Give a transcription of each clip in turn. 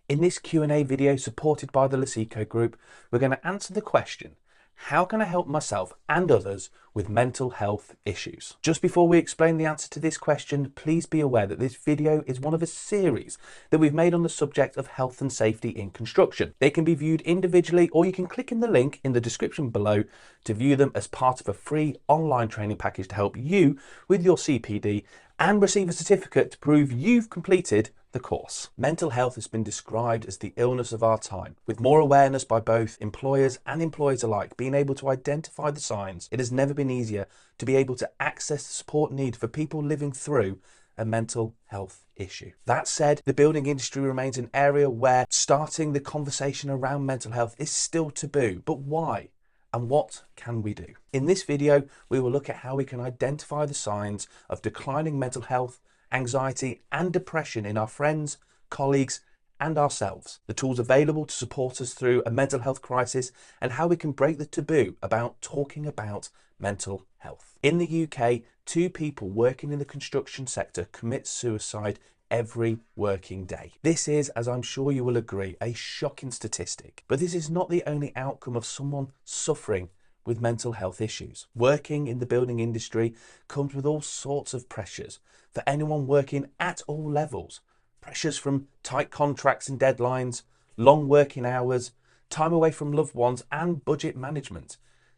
In this Q&A video supported by the Lasico Group, we're going to answer the question, how can I help myself and others with mental health issues? Just before we explain the answer to this question, please be aware that this video is one of a series that we've made on the subject of health and safety in construction. They can be viewed individually, or you can click in the link in the description below to view them as part of a free online training package to help you with your CPD and receive a certificate to prove you've completed the course. Mental health has been described as the illness of our time. With more awareness by both employers and employees alike being able to identify the signs, it has never been easier to be able to access the support needed for people living through a mental health issue. That said, the building industry remains an area where starting the conversation around mental health is still taboo. But why? And what can we do? In this video, we will look at how we can identify the signs of declining mental health, anxiety and depression in our friends, colleagues and ourselves, the tools available to support us through a mental health crisis, and how we can break the taboo about talking about mental health. In the UK, 2 people working in the construction sector commit suicide every working day. This is, as I'm sure you will agree, a shocking statistic. But this is not the only outcome of someone suffering with mental health issues. Working in the building industry comes with all sorts of pressures for anyone working at all levels. Pressures from tight contracts and deadlines, long working hours, time away from loved ones and budget management.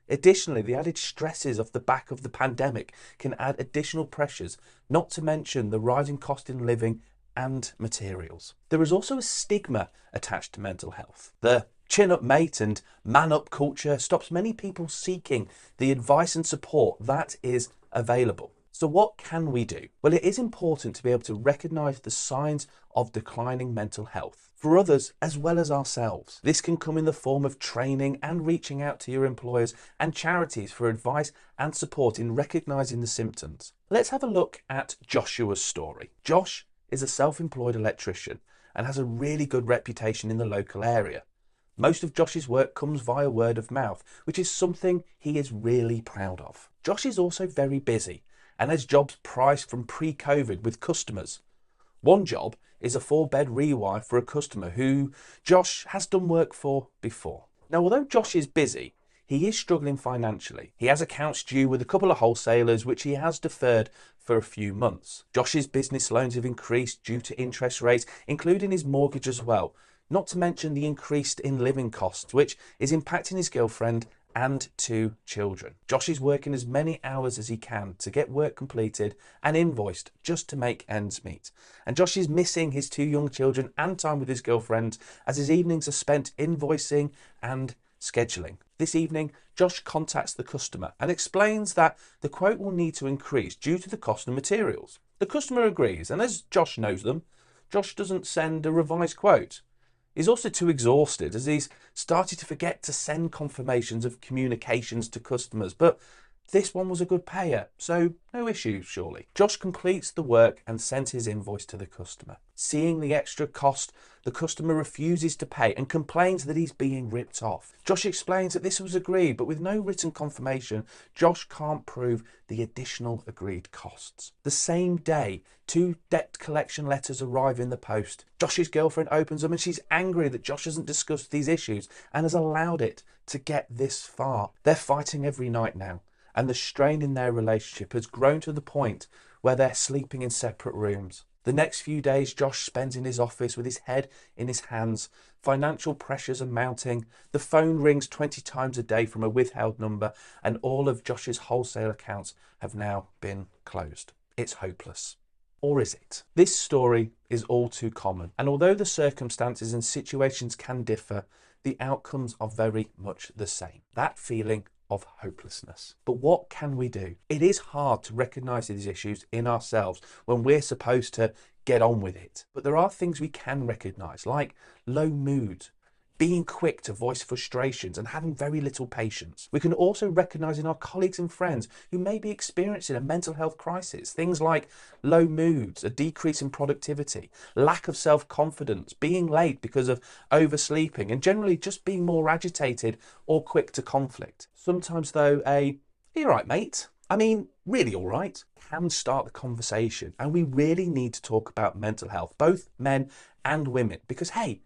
Additionally, the added stresses off the back of the pandemic can add additional pressures, not to mention the rising cost in living and materials. There is also a stigma attached to mental health. The chin up mate and man up culture stops many people seeking the advice and support that is available. So what can we do? Well, it is important to be able to recognise the signs of declining mental health for others as well as ourselves. This can come in the form of training and reaching out to your employers and charities for advice and support in recognising the symptoms. Let's have a look at Joshua's story. Josh is a self-employed electrician and has a really good reputation in the local area. Most of Josh's work comes via word of mouth, which is something he is really proud of. Josh is also very busy and has jobs priced from pre-COVID with customers. One job is a 4-bed rewire for a customer who Josh has done work for before. Now, although Josh is busy, he is struggling financially. He has accounts due with a couple of wholesalers, which he has deferred for a few months. Josh's business loans have increased due to interest rates, including his mortgage as well, not to mention the increase in living costs, which is impacting his girlfriend and 2 children. Josh is working as many hours as he can to get work completed and invoiced just to make ends meet. And Josh is missing his 2 young children and time with his girlfriend, as his evenings are spent invoicing and scheduling. This evening, Josh contacts the customer and explains that the quote will need to increase due to the cost of materials. The customer agrees, and as Josh knows them, Josh doesn't send a revised quote. He's also too exhausted as he's started to forget to send confirmations of communications to customers, but this one was a good payer, so no issues surely. Josh completes the work and sends his invoice to the customer. Seeing the extra cost, the customer refuses to pay and complains that he's being ripped off. Josh explains that this was agreed, but with no written confirmation, Josh can't prove the additional agreed costs. The same day, 2 debt collection letters arrive in the post. Josh's girlfriend opens them and she's angry that Josh hasn't discussed these issues and has allowed it to get this far. They're fighting every night now, and the strain in their relationship has grown to the point where they're sleeping in separate rooms. The next few days Josh spends in his office with his head in his hands. Financial pressures are mounting. The phone rings 20 times a day from a withheld number, and all of Josh's wholesale accounts have now been closed. It's hopeless. Or is it? This story is all too common, and although the circumstances and situations can differ, the outcomes are very much the same. That feeling of hopelessness. But what can we do? It is hard to recognise these issues in ourselves when we're supposed to get on with it. But there are things we can recognise, like low mood, being quick to voice frustrations and having very little patience. We can also recognise in our colleagues and friends who may be experiencing a mental health crisis, things like low moods, a decrease in productivity, lack of self-confidence, being late because of oversleeping, and generally just being more agitated or quick to conflict. Sometimes though, "Are you all right, mate? I mean, really all right?" can start the conversation, and we really need to talk about mental health, both men and women, because hey,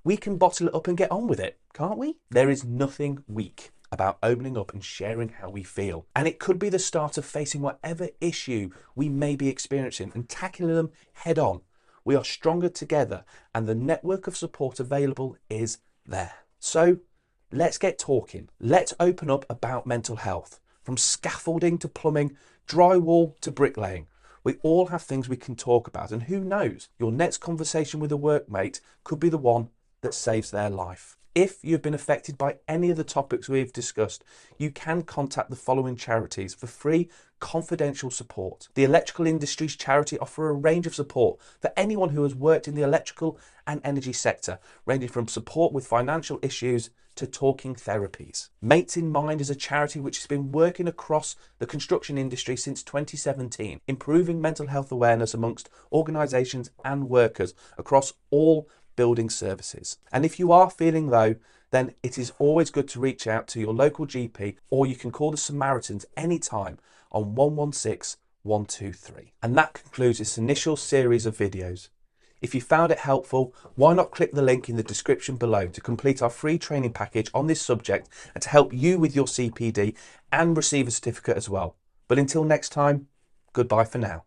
we can bottle it up and get on with it, can't we? There is nothing weak about opening up and sharing how we feel. And it could be the start of facing whatever issue we may be experiencing and tackling them head on. We are stronger together, and the network of support available is there. So let's get talking. Let's open up about mental health. From scaffolding to plumbing, drywall to bricklaying. We all have things we can talk about, and who knows, your next conversation with a workmate could be the one that saves their life. If you've been affected by any of the topics we've discussed, you can contact the following charities for free, confidential support. The Electrical Industries Charity offer a range of support for anyone who has worked in the electrical and energy sector, ranging from support with financial issues to talking therapies. Mates in Mind is a charity which has been working across the construction industry since 2017, improving mental health awareness amongst organisations and workers across all building services. And if you are feeling low, then it is always good to reach out to your local GP, or you can call the Samaritans anytime on 116 123. And that concludes this initial series of videos. If you found it helpful, why not click the link in the description below to complete our free training package on this subject and to help you with your CPD and receive a certificate as well. But until next time, goodbye for now.